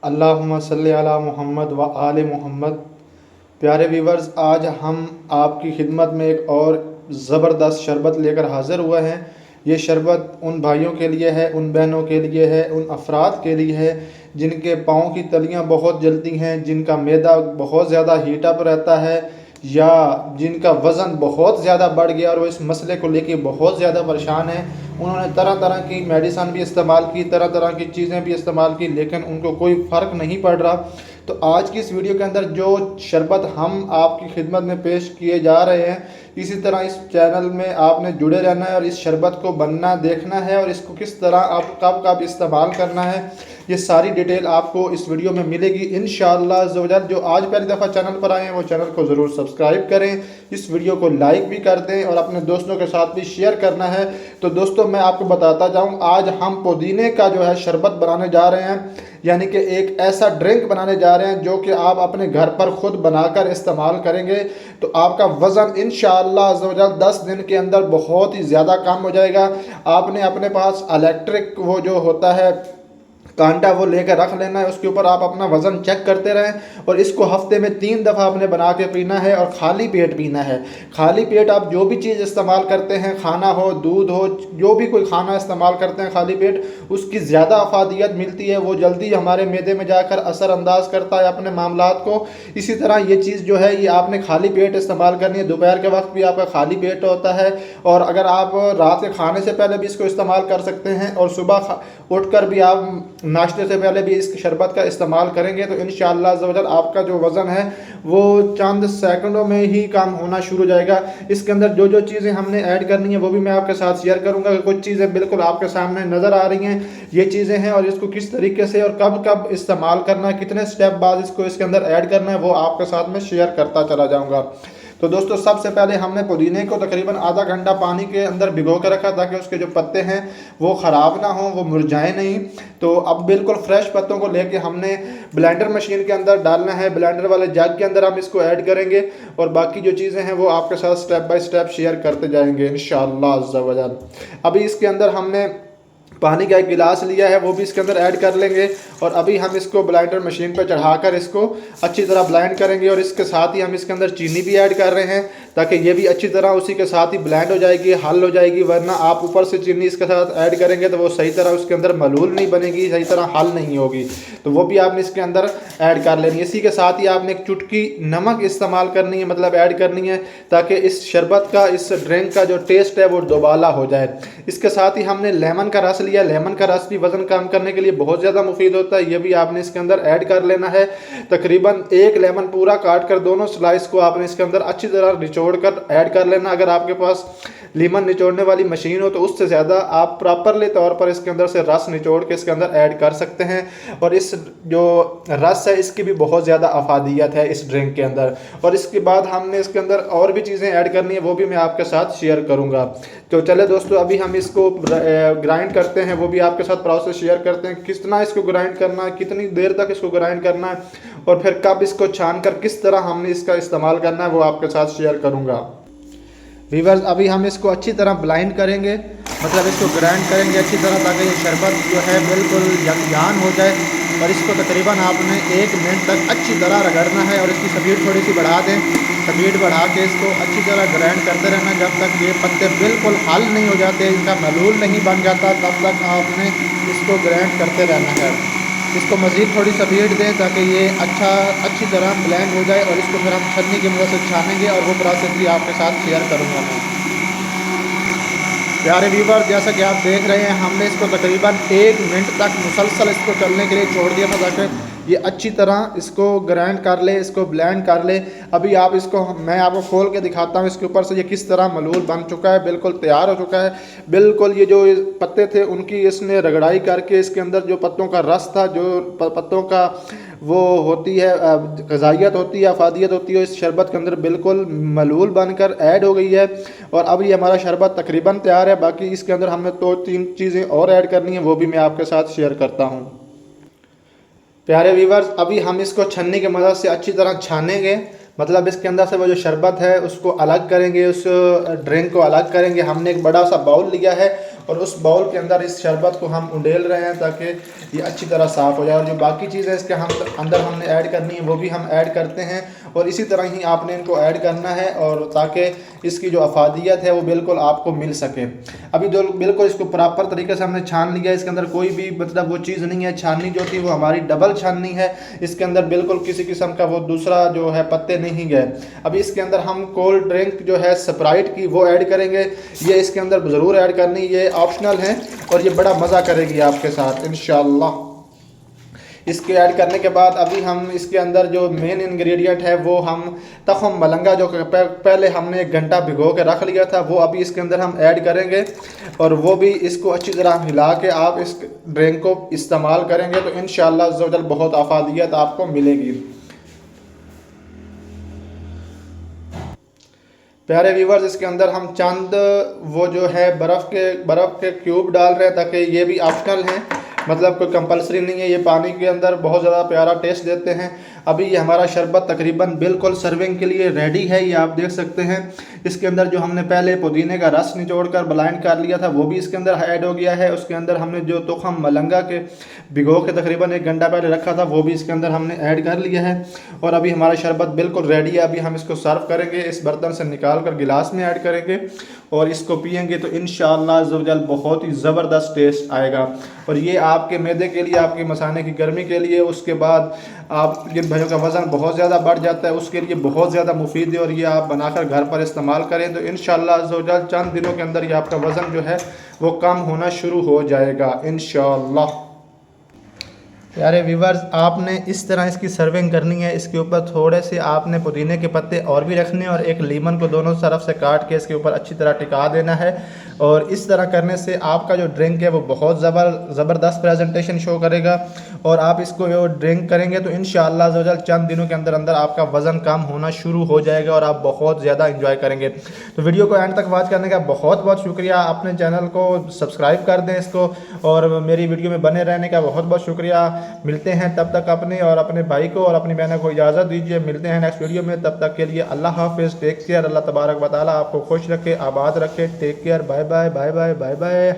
अल्लाहुम्मा सल्ली अला मुहम्मद व आले मुहम्मद। प्यारे व्यूवर्स, आज हम आपकी खिदमत में एक और ज़बरदस्त शरबत लेकर हाज़िर हुए हैं। ये शरबत उन भाइयों के लिए है, उन बहनों के लिए है, उन अफराद के लिए है जिनके पाँव की तलियां बहुत जलती हैं, जिनका मैदा बहुत ज़्यादा हीटअप रहता है या जिनका वज़न बहुत ज़्यादा बढ़ गया और वो इस मसले को लेके बहुत ज़्यादा परेशान है। उन्होंने तरह तरह की मेडिसन भी इस्तेमाल की, तरह तरह की चीज़ें भी इस्तेमाल की, लेकिन उनको कोई फ़र्क नहीं पड़ रहा। तो आज की इस वीडियो के अंदर जो शरबत हम आपकी खिदमत में पेश किए जा रहे हैं, इसी तरह इस चैनल में आपने जुड़े रहना है और इस शरबत को बनना देखना है और इसको किस तरह आप कब कब इस्तेमाल करना है, ये सारी डिटेल आपको इस वीडियो में मिलेगी इंशाअल्लाह अज़्ज़वजल। जो आज पहली दफ़ा चैनल पर आए हैं वो चैनल को ज़रूर सब्सक्राइब करें, इस वीडियो को लाइक भी कर दें और अपने दोस्तों के साथ भी शेयर करना है। तो दोस्तों, मैं आपको बताता जाऊँ, आज हम पुदीने का जो है शरबत बनाने जा रहे हैं, यानी कि एक ऐसा ड्रिंक बनाने जा रहे हैं जो कि आप अपने घर पर ख़ुद बनाकर इस्तेमाल करेंगे तो आपका वज़न इंशाअल्लाह अज़्ज़वजल 10 दिन के अंदर बहुत ही ज़्यादा कम हो जाएगा। आपने अपने पास इलेक्ट्रिक वो जो होता है कांटा, वो लेकर रख लेना है, उसके ऊपर आप अपना वज़न चेक करते रहें और इसको हफ्ते में 3 दफ़ा आपने बना के पीना है और खाली पेट पीना है। खाली पेट आप जो भी चीज़ इस्तेमाल करते हैं, खाना हो, दूध हो, जो भी कोई खाना इस्तेमाल करते हैं खाली पेट, उसकी ज़्यादा अफादियत मिलती है, वो जल्दी हमारे मैदे में जाकर असरअंदाज करता है अपने मामलात को। इसी तरह ये चीज़ जो है ये आपने खाली पेट इस्तेमाल करनी है। दोपहर के वक्त भी आपका खाली पेट होता है और अगर आप रात के खाने से पहले भी इसको इस्तेमाल कर सकते हैं और सुबह उठकर भी आप नाश्ते से पहले भी इस शरबत का इस्तेमाल करेंगे तो इंशाअल्लाह अज़्ज़वजल आपका जो वज़न है वो चंद सेकंडों में ही कम होना शुरू हो जाएगा। इसके अंदर जो जो चीज़ें हमने ऐड करनी है वो भी मैं आपके साथ शेयर करूंगा। कुछ चीज़ें बिल्कुल आपके सामने नज़र आ रही हैं, ये चीज़ें हैं और इसको किस तरीके से और कब कब इस्तेमाल करना है, कितने स्टेप बाद इसको इसके अंदर ऐड करना है, वो आपके साथ में शेयर करता चला जाऊँगा। तो दोस्तों, सबसे पहले हमने पुदीने को तकरीबन आधा घंटा पानी के अंदर भिगो कर रखा ताकि उसके जो पत्ते हैं वो ख़राब ना हों, वो मुरझाए नहीं। तो अब बिल्कुल फ्रेश पत्तों को लेके हमने ब्लेंडर मशीन के अंदर डालना है, ब्लेंडर वाले जग के अंदर हम इसको ऐड करेंगे और बाकी जो चीज़ें हैं वो आपके साथ स्टेप बाय स्टेप शेयर करते जाएंगे इंशाअल्लाह अज़्ज़ व जल। अभी इसके अंदर हमने पानी का एक गिलास लिया है, वो भी इसके अंदर ऐड कर लेंगे और अभी हम इसको ब्लेंडर मशीन पर चढ़ाकर इसको अच्छी तरह ब्लेंड करेंगे और इसके साथ ही हम इसके अंदर चीनी भी ऐड कर रहे हैं ताकि ये भी अच्छी तरह उसी के साथ ही ब्लेंड हो जाएगी, हल हो जाएगी। वरना आप ऊपर से चीनी इसके साथ ऐड करेंगे तो वो सही तरह उसके अंदर मलूल नहीं बनेगी, सही तरह हल नहीं होगी, तो वो भी आपने इसके अंदर ऐड कर लेनी है। इसी के साथ ही आपने एक चुटकी नमक इस्तेमाल करनी है, मतलब ऐड करनी है, ताकि इस शरबत का, इस ड्रिंक का जो टेस्ट है वो दोबाला हो जाए। इसके साथ ही हमने लेमन का रस लिया। लेमन का रस भी वज़न कम करने के लिए बहुत ज़्यादा मुफीद होता है, ये भी आपने इसके अंदर ऐड कर लेना है। तकरीबन एक लेमन पूरा काट कर दोनों स्लाइस को आपने इसके अंदर अच्छी तरह निचोड़ कर ऐड कर लेना। अगर आपके पास लेमन निचोड़ने वाली मशीन हो तो उससे ज़्यादा आप प्रॉपरली तौर पर इसके अंदर से रस निचोड़ के इसके अंदर ऐड कर सकते हैं और इस जो रस है इसकी भी बहुत ज़्यादा अफादियत है इस ड्रिंक के अंदर। और इसके बाद हमने इसके अंदर और भी चीज़ें ऐड करनी है, वो भी मैं आपके साथ शेयर करूँगा। तो चले दोस्तों, अभी हम इसको ग्राइंड करते हैं, वो भी आपके साथ प्रोसेस शेयर करते हैं, कितना इसको ग्राइंड करना है, कितनी देर तक इसको ग्राइंड करना है और फिर कब इसको छान कर किस तरह हमने इसका इस्तेमाल करना है वो आपके साथ शेयर करूँगा। व्यूअर्स, अभी हम इसको अच्छी तरह ब्लाइंड करेंगे, मतलब इसको ग्राइंड करेंगे अच्छी तरह ताकि ये शरबत जो है बिल्कुल यकजान हो जाए और इसको तकरीबन आपने 1 मिनट तक अच्छी तरह रगड़ना है और इसकी स्पीड थोड़ी सी बढ़ा दें। स्पीड बढ़ा के इसको अच्छी तरह ग्राइंड करते रहना जब तक ये पत्ते बिल्कुल हल नहीं हो जाते, इनका मलूल नहीं बन जाता, तब तक आपने इसको ग्राइंड करते रहना है। इसको मज़ीद थोड़ी स्पीड दें ताकि ये अच्छी तरह ब्लेंड हो जाए और इसको फिर हम छन्नी की मदद से छानेंगे और वो प्रोसेस भी आपके साथ शेयर करूँगा मैं। प्यारे व्यूवर, जैसा कि आप देख रहे हैं, हमने इसको तकरीबन 1 मिनट तक मुसलसल इसको चलने के लिए छोड़ दिया था ताकि ये अच्छी तरह इसको ग्राइंड कर ले, इसको ब्लेंड कर ले। अभी आप इसको, मैं आपको खोल के दिखाता हूँ इसके ऊपर से ये किस तरह मलूल बन चुका है, बिल्कुल तैयार हो चुका है। बिल्कुल ये जो पत्ते थे उनकी इसने रगड़ाई करके इसके अंदर जो पत्तों का रस था, जो पत्तों का वो होती है ग़िज़ाइयत होती है, अफादियत होती है, इस शरबत के अंदर बिल्कुल मलूल बनकर ऐड हो गई है और अब ये हमारा शरबत तकरीबन तैयार है। बाकी इसके अंदर हमने 2-3 चीज़ें और ऐड करनी है, वो भी मैं आपके साथ शेयर करता हूँ। प्यारे व्यूवर्स, अभी हम इसको छन्नी की मदद से अच्छी तरह छानेंगे, मतलब इसके अंदर से वो जो शरबत है उसको अलग करेंगे, उस ड्रिंक को अलग करेंगे। हमने एक बड़ा सा बाउल लिया है और उस बाउल के अंदर इस शरबत को हम उंडेल रहे हैं ताकि ये अच्छी तरह साफ़ हो जाए। और जो बाकी चीज़ें इसके अंदर हमने ऐड करनी है वो भी हम ऐड करते हैं, और इसी तरह ही आपने इनको ऐड करना है, और ताकि इसकी जो अफादियत है वो बिल्कुल आपको मिल सके। अभी जो बिल्कुल इसको प्रॉपर तरीके से हमने छान लिया, इसके अंदर कोई भी मतलब वो चीज़ नहीं है। छाननी जो थी वो हमारी डबल छाननी है, इसके अंदर बिल्कुल किसी किस्म का वो दूसरा जो है पत्ते नहीं गए। अभी इसके अंदर हम कोल्ड ड्रिंक जो है स्प्राइट की वो ऐड करेंगे, ये इसके अंदर ज़रूर ऐड करनी, ये ऑप्शनल है और ये बड़ा मज़ा करेगी आपके साथ इंशाल्लाह। इसके ऐड करने के बाद अभी हम इसके अंदर जो मेन इंग्रेडिएंट है वो हम तखम मलंगा जो पहले हमने 1 घंटा भिगो के रख लिया था वो अभी इसके अंदर हम ऐड करेंगे, और वो भी इसको अच्छी तरह हिला के आप इस ड्रिंक को इस्तेमाल करेंगे तो इंशाअल्लाह अज़्ज़ा वजल बहुत अफादियत आपको मिलेगी। प्यारे व्यूवर्स, इसके अंदर हम चंद वो जो है बर्फ़ के क्यूब डाल रहे हैं, ताकि ये भी ऑप्शनल हैं, मतलब कोई कंपलसरी नहीं है। ये पानी के अंदर बहुत ज़्यादा प्यारा टेस्ट देते हैं। अभी ये हमारा शरबत तकरीबन बिल्कुल सर्विंग के लिए रेडी है, ये आप देख सकते हैं। इसके अंदर जो हमने पहले पुदीने का रस निचोड़ कर ब्लाइंड कर लिया था वो भी इसके अंदर ऐड हो गया है। उसके अंदर हमने जो तुखम मलंगा के भिगो के तकरीबन 1 घंटा पहले रखा था वो भी इसके अंदर हमने ऐड कर लिया है, और अभी हमारा शरबत बिल्कुल रेडी है। अभी हम इसको सर्व करेंगे, इस बर्तन से निकाल कर गिलास में ऐड करेंगे और इसको पियेंगे तो इंशाअल्लाह अज़्ज़ा वजल बहुत ही ज़बरदस्त टेस्ट आएगा। और ये आपके मैदे के लिए, आपके मसाने की गर्मी के लिए, उसके बाद आप जिन भाइयों का वज़न बहुत ज़्यादा बढ़ जाता है उसके लिए बहुत ज़्यादा मुफीद है, और ये आप बनाकर घर पर इस्तेमाल करें तो इंशाअल्लाह अज़्ज़ा वजल चंद दिनों के अंदर ये आपका वज़न जो है वो कम होना शुरू हो जाएगा इंशाअल्लाह। प्यारे व्यूवर्स, आपने इस तरह इसकी सर्विंग करनी है। इसके ऊपर थोड़े से आपने पुदीने के पत्ते और भी रखने हैं, और एक लीमन को दोनों तरफ से काट के इसके ऊपर अच्छी तरह टिका देना है। और इस तरह करने से आपका जो ड्रिंक है वो बहुत ज़बरदस्त प्रेजेंटेशन शो करेगा, और आप इसको जो ड्रिंक करेंगे तो इंशाअल्लाह अज़्ज़ा वजल चंद दिनों के अंदर अंदर आपका वज़न कम होना शुरू हो जाएगा और आप बहुत ज़्यादा इंजॉय करेंगे। तो वीडियो को एंड तक वॉच करने का बहुत बहुत शुक्रिया। अपने चैनल को सब्सक्राइब कर दें इसको, और मेरी वीडियो में बने रहने का बहुत बहुत शुक्रिया। मिलते हैं, तब तक अपने और अपने भाई को और अपनी बहनों को इजाज़त दीजिए। मिलते हैं नेक्स्ट वीडियो में, तब तक के लिए अल्लाह हाफ़िज़, टेक केयर। अल्लाह तबारक व तआला आपको खुश रखे, आबाद रखे। Take care, bye bye bye bye bye bye.